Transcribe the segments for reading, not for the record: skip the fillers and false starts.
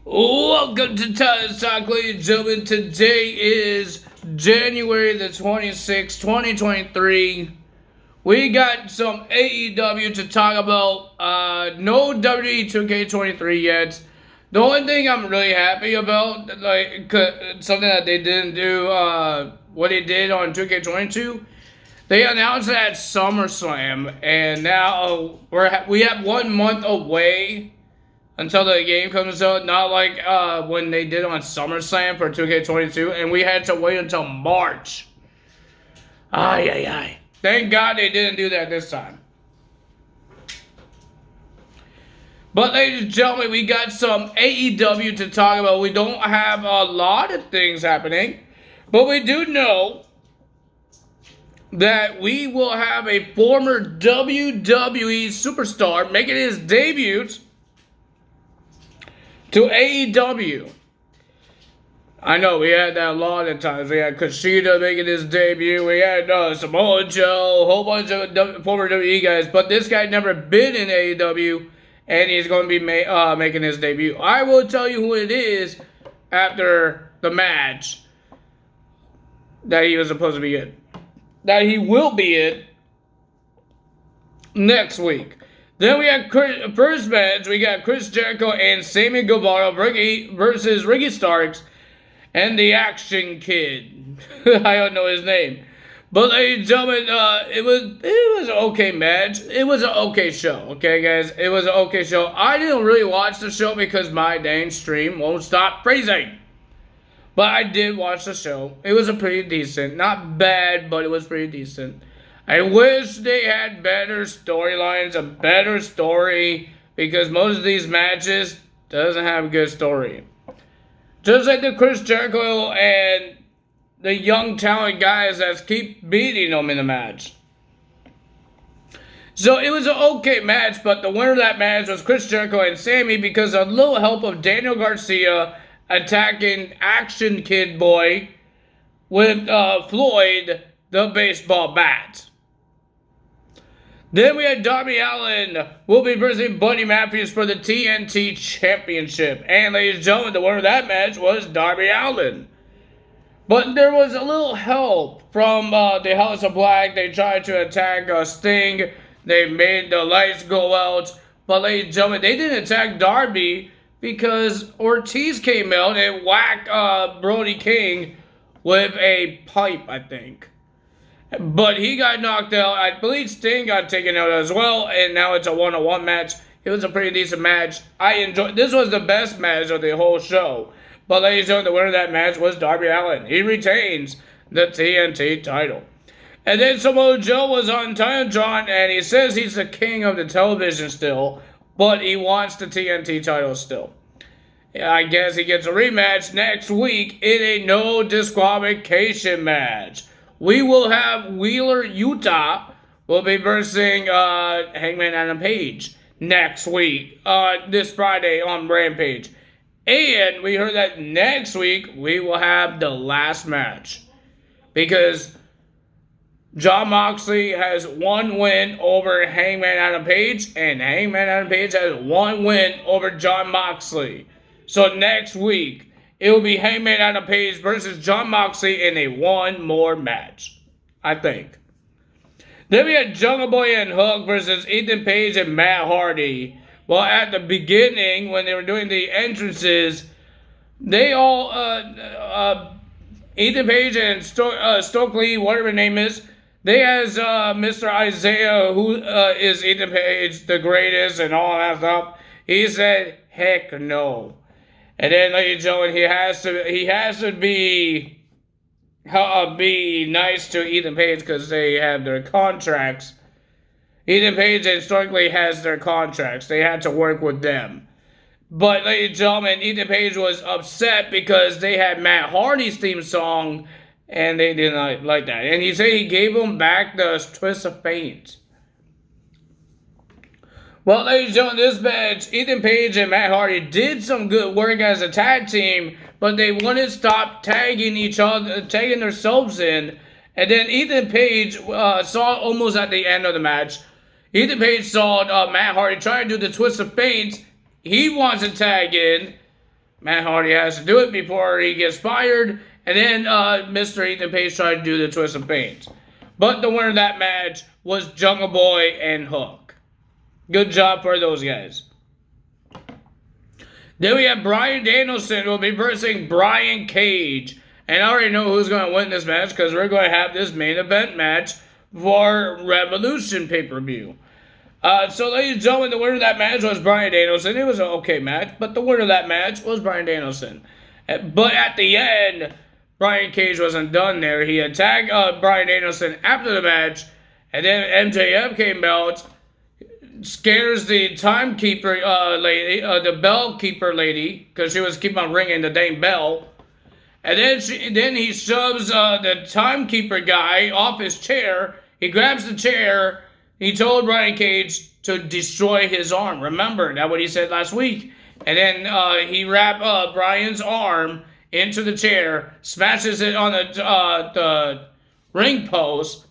Welcome to Tyler's Talk, ladies and gentlemen. Today is January the 26th, 2023. We got some AEW to talk about. No WWE 2K23 yet. The only thing I'm really happy about, something that they didn't do, what they did on 2K22, they announced it at SummerSlam, and now we have 1 month away until the game comes out. Not like when they did on SummerSlam for 2K22, and we had to wait until March. Ay, ay, ay. Thank God they didn't do that this time. But ladies and gentlemen, we got some AEW to talk about. We don't have a lot of things happening, but we do know that we will have a former WWE superstar making his debut to AEW. I know we had that a lot of times. We had Kushida making his debut. We had Samoa Joe, a whole bunch of former WWE guys. But this guy never been in AEW, and he's going to be making his debut. I will tell you who it is after the match that he was supposed to be in. That he will be in next week. Then we had first match. We got Chris Jericho and Sammy Guevara versus Ricky Starks and the Action Kid. I don't know his name, but ladies and gentlemen, it was an okay match. It was an okay show. Okay, guys, it was an okay show. I didn't really watch the show because my dang stream won't stop freezing. But I did watch the show. It was a pretty decent, not bad, but it was pretty decent. I wish they had better storylines, a better story, because most of these matches doesn't have a good story. Just like the Chris Jericho and the young talent guys that keep beating them in the match. So it was an okay match, but the winner of that match was Chris Jericho and Sammy because of a little help of Daniel Garcia attacking Action Kid Boy with Floyd the baseball bat. Then we had Darby Allin will be versus Buddy Matthews for the TNT Championship. And ladies and gentlemen, the winner of that match was Darby Allin. But there was a little help from the House of Black. They tried to attack Sting. They made the lights go out. But ladies and gentlemen, they didn't attack Darby because Ortiz came out and whacked Brody King with a pipe, I think. But he got knocked out. I believe Sting got taken out as well, and now it's a 1-on-1 match. It was a pretty decent match. I enjoyed. This was the best match of the whole show. But ladies and gentlemen, the winner of that match was Darby Allin. He retains the TNT title. And then Samoa Joe was on Titantron, and he says he's the king of the television still, but he wants the TNT title still. I guess he gets a rematch next week in a no disqualification match. We will have Wheeler Utah will be versing Hangman Adam Page next week, this Friday on Rampage. And we heard that next week we will have the last match. Because Jon Moxley has one win over Hangman Adam Page, and Hangman Adam Page has one win over Jon Moxley. So next week, it will be Hangman Adam Page versus Jon Moxley in a one more match, I think. Then we had Jungle Boy and Hook versus Ethan Page and Matt Hardy. Well, at the beginning, when they were doing the entrances, they all, Ethan Page and Stokely, whatever his name is, they has Mr. Isaiah, who is Ethan Page, the greatest and all that stuff. He said, heck no. And then, ladies and gentlemen, he has to be nice to Ethan Page because they have their contracts. Ethan Page historically has their contracts. They had to work with them. But, ladies and gentlemen, Ethan Page was upset because they had Matt Hardy's theme song, and they did not like that. And he said he gave him back the Twist of Fate. Well, ladies and gentlemen, this match, Ethan Page and Matt Hardy did some good work as a tag team, but they wouldn't stop tagging each other, tagging themselves in. And then Ethan Page saw almost at the end of the match, Ethan Page saw Matt Hardy try to do the Twist of Fate. He wants to tag in, Matt Hardy has to do it before he gets fired. And then Mr. Ethan Page tried to do the Twist of Pains. But the winner of that match was Jungle Boy and Hook. Good job for those guys. Then we have Bryan Danielson who will be versing Brian Cage. And I already know who's going to win this match because we're going to have this main event match for Revolution pay-per-view. So, ladies and gentlemen, the winner of that match was Bryan Danielson. It was an okay match, but the winner of that match was Bryan Danielson. But at the end, Brian Cage wasn't done there. He attacked Bryan Danielson after the match, and then MJF came out, scares the timekeeper lady, the bell keeper lady, because she was keeping on ringing the dang bell. And then he shoves the timekeeper guy off his chair. He grabs the chair. He told Brian Cage to destroy his arm. Remember, that's what he said last week. And then he wrapped Brian's arm into the chair, smashes it on the ring post,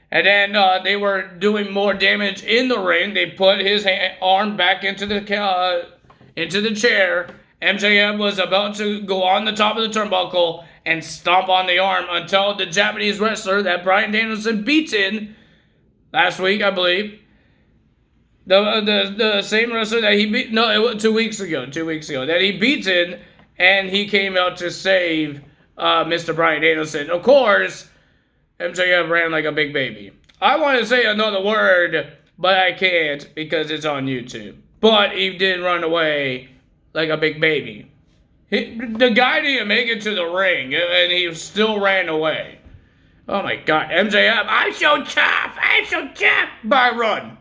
and then they were doing more damage in the ring. They put his arm back into the chair. MJF was about to go on the top of the turnbuckle and stomp on the arm until the Japanese wrestler that Bryan Danielson beaten last week, I believe. The same wrestler that he beat, no, it was 2 weeks ago, that he beaten, and he came out to save Mr. Bryan Danielson. Of course, MJF ran like a big baby. I want to say another word, but I can't because it's on YouTube. But he did run away like a big baby. The guy didn't make it to the ring, and he still ran away. Oh my God, MJF, I'm so tough, but run.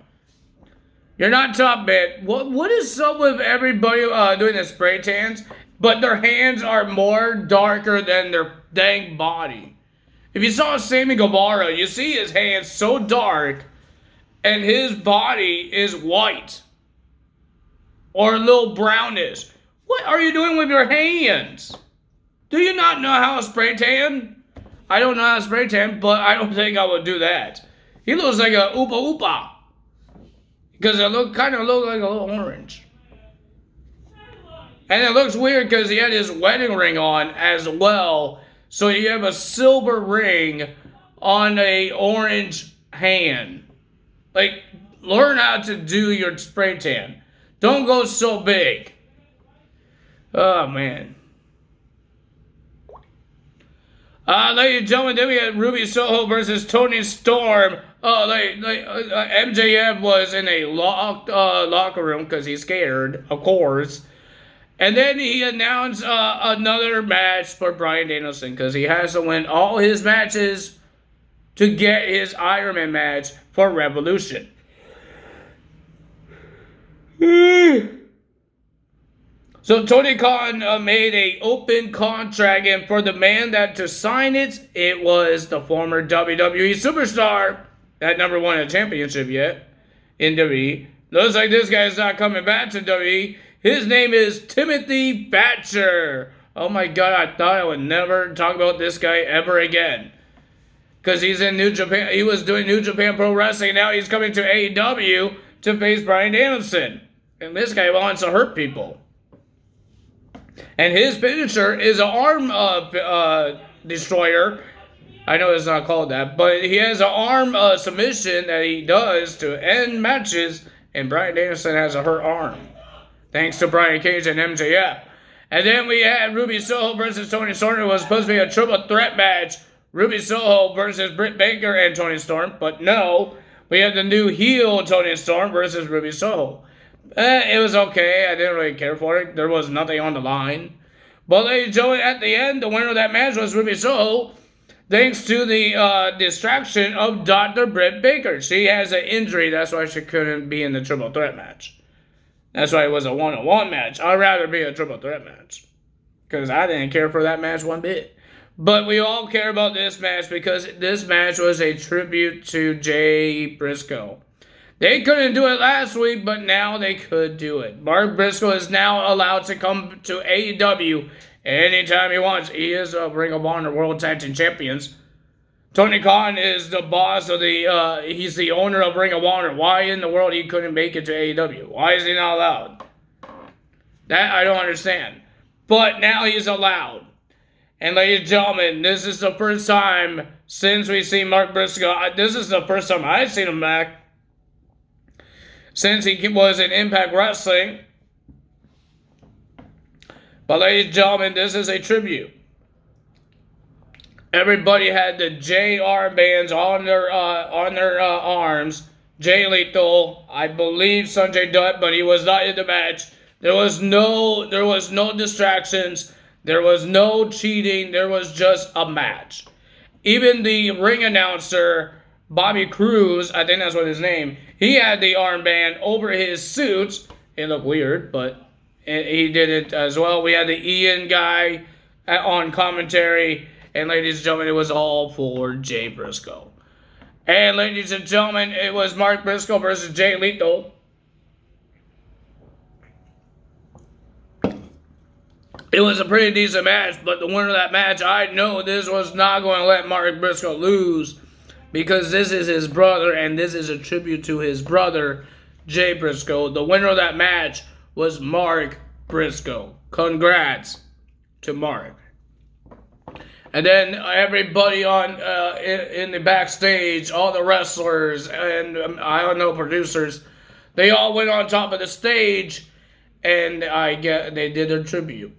You're not tough, man. What is up with everybody doing the spray tans, but their hands are more darker than their dang body? If you saw Sammy Guevara, you see his hands so dark, and his body is white. Or a little brownish. What are you doing with your hands? Do you not know how to spray tan? I don't know how to spray tan, but I don't think I would do that. He looks like a Oopa Oopa. Because it kind of looks like a little orange. And it looks weird because he had his wedding ring on as well. So you have a silver ring on a orange hand. Like, learn how to do your spray tan. Don't go so big. Oh, man. Ladies and gentlemen, then we had Ruby Soho versus Toni Storm. MJF was in a locker room because he's scared, of course. And then he announced another match for Bryan Danielson because he has to win all his matches to get his Iron Man match for Revolution. So Tony Khan made an open contract, and for the man that to sign it, it was the former WWE superstar that never won a championship yet in WWE. Looks like this guy's not coming back to WWE. His name is Timothy Thatcher. Oh my God, I thought I would never talk about this guy ever again. Because he's in New Japan. He was doing New Japan Pro Wrestling. Now he's coming to AEW to face Bryan Danielson. And this guy wants to hurt people. And his finisher is an arm destroyer. I know it's not called that. But he has an arm submission that he does to end matches. And Bryan Danielson has a hurt arm. Thanks to Brian Cage and MJF. And then we had Ruby Soho versus Toni Storm. It was supposed to be a triple threat match. Ruby Soho versus Britt Baker and Toni Storm. But no, we had the new heel Toni Storm versus Ruby Soho. It was okay. I didn't really care for it. There was nothing on the line. But ladies and gentlemen, at the end, the winner of that match was Ruby Soho. Thanks to the distraction of Dr. Britt Baker. She has an injury. That's why she couldn't be in the triple threat match. That's why it was a one-on-one match. I'd rather be a triple threat match. Because I didn't care for that match one bit. But we all care about this match because this match was a tribute to Jay Briscoe. They couldn't do it last week, but now they could do it. Mark Briscoe is now allowed to come to AEW anytime he wants. He is a Ring of Honor World Tag Team Champions. Tony Khan is the boss of he's the owner of Ring of Honor. Why in the world he couldn't make it to AEW? Why is he not allowed? That I don't understand. But now he's allowed. And ladies and gentlemen, this is the first time since we've seen Mark Briscoe. This is the first time I've seen him back since he was in Impact Wrestling. But ladies and gentlemen, this is a tribute. Everybody had the J armbands on their arms. Jay Lethal, I believe Sanjay Dutt, but he was not in the match. There was no distractions. There was no cheating. There was just a match. Even the ring announcer, Bobby Cruz, I think that's what his name, he had the armband over his suit. It looked weird, but he did it as well. We had the Ian guy on commentary. And ladies and gentlemen, it was all for Jay Briscoe. And ladies and gentlemen, it was Mark Briscoe versus Jay Lethal. It was a pretty decent match, but the winner of that match, I know this was not going to let Mark Briscoe lose, because this is his brother, and this is a tribute to his brother, Jay Briscoe. The winner of that match was Mark Briscoe. Congrats to Mark. And then everybody on in the backstage, all the wrestlers and I don't know, producers, they all went on top of the stage, and they did their tribute.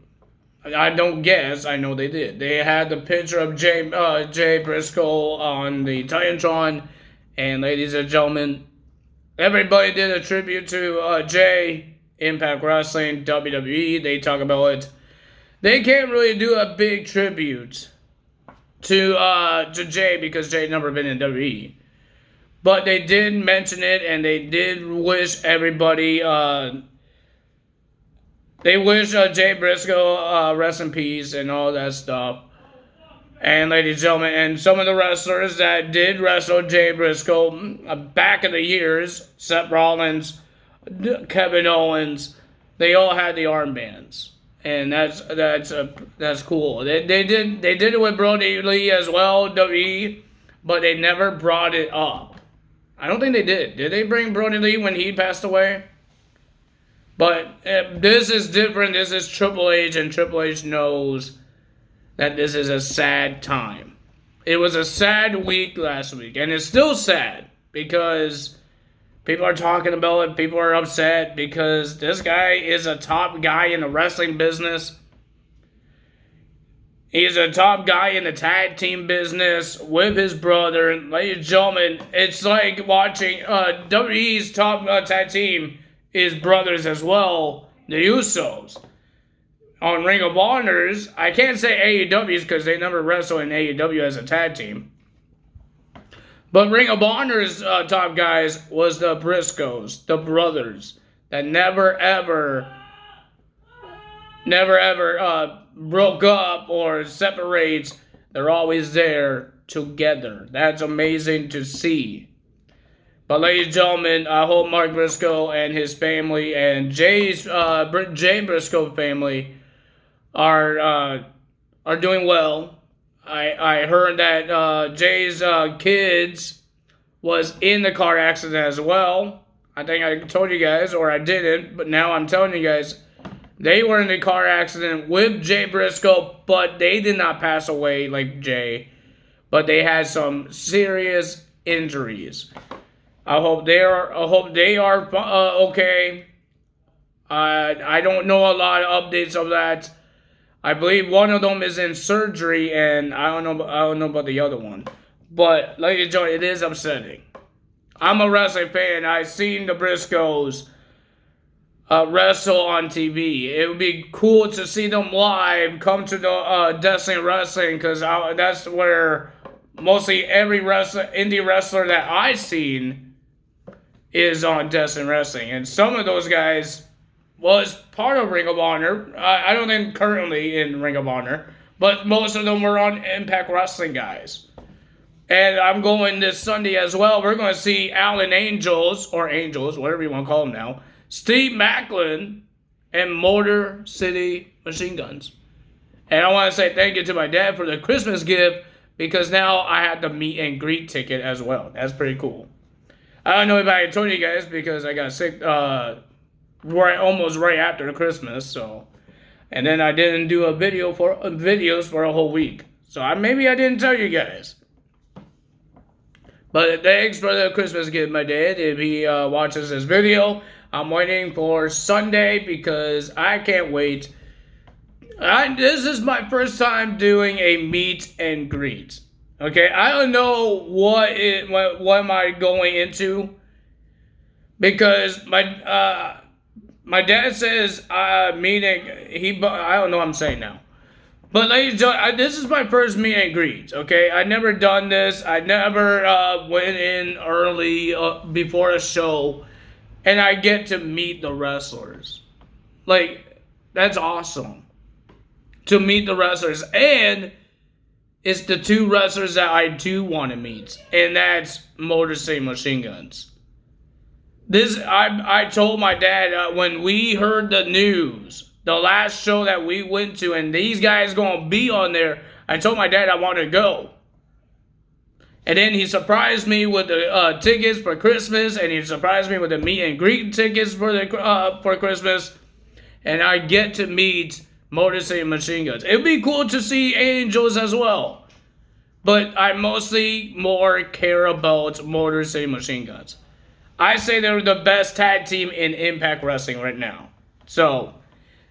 I don't guess, I know they did. They had the picture of Jay Briscoe on the Titantron, and ladies and gentlemen, everybody did a tribute to Jay. Impact Wrestling, WWE, they talk about it. They can't really do a big tribute to Jay, because Jay never been in WWE. But they did mention it, and they did wish everybody, they wish Jay Briscoe rest in peace and all that stuff. And ladies and gentlemen, and some of the wrestlers that did wrestle Jay Briscoe back in the years, Seth Rollins, Kevin Owens, they all had the armbands. And that's cool. They did it with Brody Lee as well, WWE, but they never brought it up. I don't think they did. Did they bring Brody Lee when he passed away? But this is different. This is Triple H, and Triple H knows that this is a sad time. It was a sad week last week, and it's still sad because people are talking about it. People are upset because this guy is a top guy in the wrestling business. He's a top guy in the tag team business with his brother. And ladies and gentlemen, it's like watching WWE's top tag team is brothers as well, the Usos. On Ring of Honor's, I can't say AEW's because they never wrestle in AEW as a tag team. But Ring of Honor's top guys was the Briscoes, the brothers, that never ever broke up or separates. They're always there together. That's amazing to see. But ladies and gentlemen, I hope Mark Briscoe and his family and Jay Briscoe family are doing well. I heard that Jay's kids was in the car accident as well. I think I told you guys, or I didn't, but now I'm telling you guys. They were in the car accident with Jay Briscoe, but they did not pass away like Jay. But they had some serious injuries. I hope they are okay. I don't know a lot of updates of that. I believe one of them is in surgery, and I don't know about the other one. But ladies and gentlemen, it is upsetting. I'm a wrestling fan. I've seen the Briscoes wrestle on TV. It would be cool to see them live. Come to the Destiny Wrestling, because that's where mostly every indie wrestler that I've seen is on Destiny Wrestling, and some of those guys was part of Ring of Honor. I don't think currently in Ring of Honor, but most of them were on Impact Wrestling guys. And I'm going this Sunday as well. We're going to see Alan Angels, or Angels, whatever you want to call them now, Steve Macklin, and Motor City Machine Guns. And I want to say thank you to my dad for the Christmas gift, because now I have the meet and greet ticket as well. That's pretty cool. I don't know if I told you guys because I got sick almost right after the Christmas, so And then I didn't do videos for a whole week. So maybe I didn't tell you guys. But thanks for the Christmas gift, my dad. If he watches this video, I'm waiting for Sunday because I can't wait. This is my first time doing a meet and greet. Okay, I don't know what am I going into, because my dad says meeting. I don't know what I'm saying now. But ladies and gentlemen, this is my first meet and greet, okay? I never done this. I never went in early before a show, and I get to meet the wrestlers. Like, that's awesome. To meet the wrestlers. And it's the two wrestlers that I do want to meet, and that's Motor City Machine Guns. I told my dad when we heard the news, the last show that we went to, and these guys gonna be on there, I told my dad I want to go. And then he surprised me with the tickets for Christmas, and he surprised me with the meet and greet tickets for Christmas. And I get to meet Motor City Machine Guns. It'd be cool to see Angels as well, but I mostly more care about Motor City Machine Guns. I say they're the best tag team in Impact Wrestling right now. So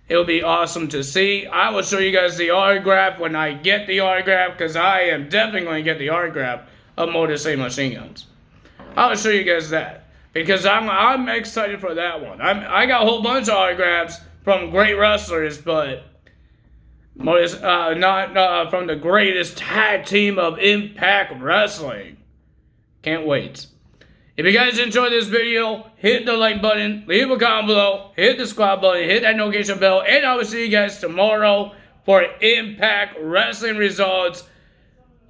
it'll be awesome to see. I will show you guys the autograph when I get the autograph, because I am definitely going to get the autograph of Motor City Machine Guns. I'll show you guys that, because I'm excited for that one. I got a whole bunch of autographs from great wrestlers, but not from the greatest tag team of Impact Wrestling. Can't wait. If you guys enjoyed this video, hit the like button, leave a comment below, hit the subscribe button, hit that notification bell, and I will see you guys tomorrow for Impact Wrestling results.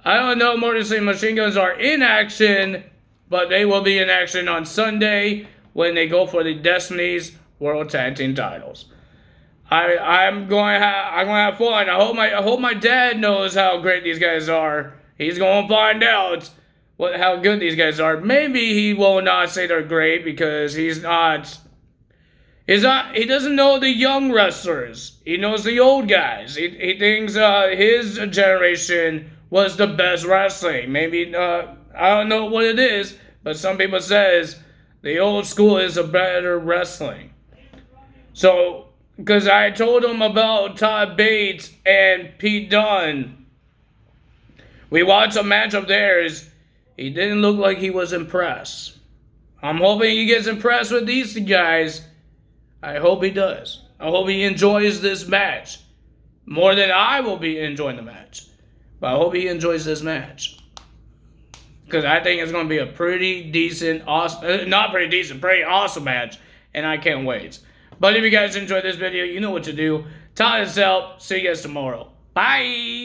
I don't know if Motor City Machine Guns are in action, but they will be in action on Sunday when they go for the Destiny's World Tag Team titles. I'm going to have fun. I hope my dad knows how great these guys are. He's going to find out how good these guys are. Maybe he will not say they're great because he doesn't know the young wrestlers. He knows the old guys. He thinks his generation was the best wrestling. Maybe I don't know what it is, but some people says the old school is a better wrestling. So, because I told him about Todd Bates and Pete Dunne, we watched a match of theirs. He didn't look like he was impressed. I'm hoping he gets impressed with these guys. I hope he does. I hope he enjoys this match more than I will be enjoying the match. But I hope he enjoys this match, because I think it's going to be a pretty decent, awesome, not pretty decent, pretty awesome match, and I can't wait. But if you guys enjoyed this video, you know what to do. Time is out. See you guys tomorrow. Bye.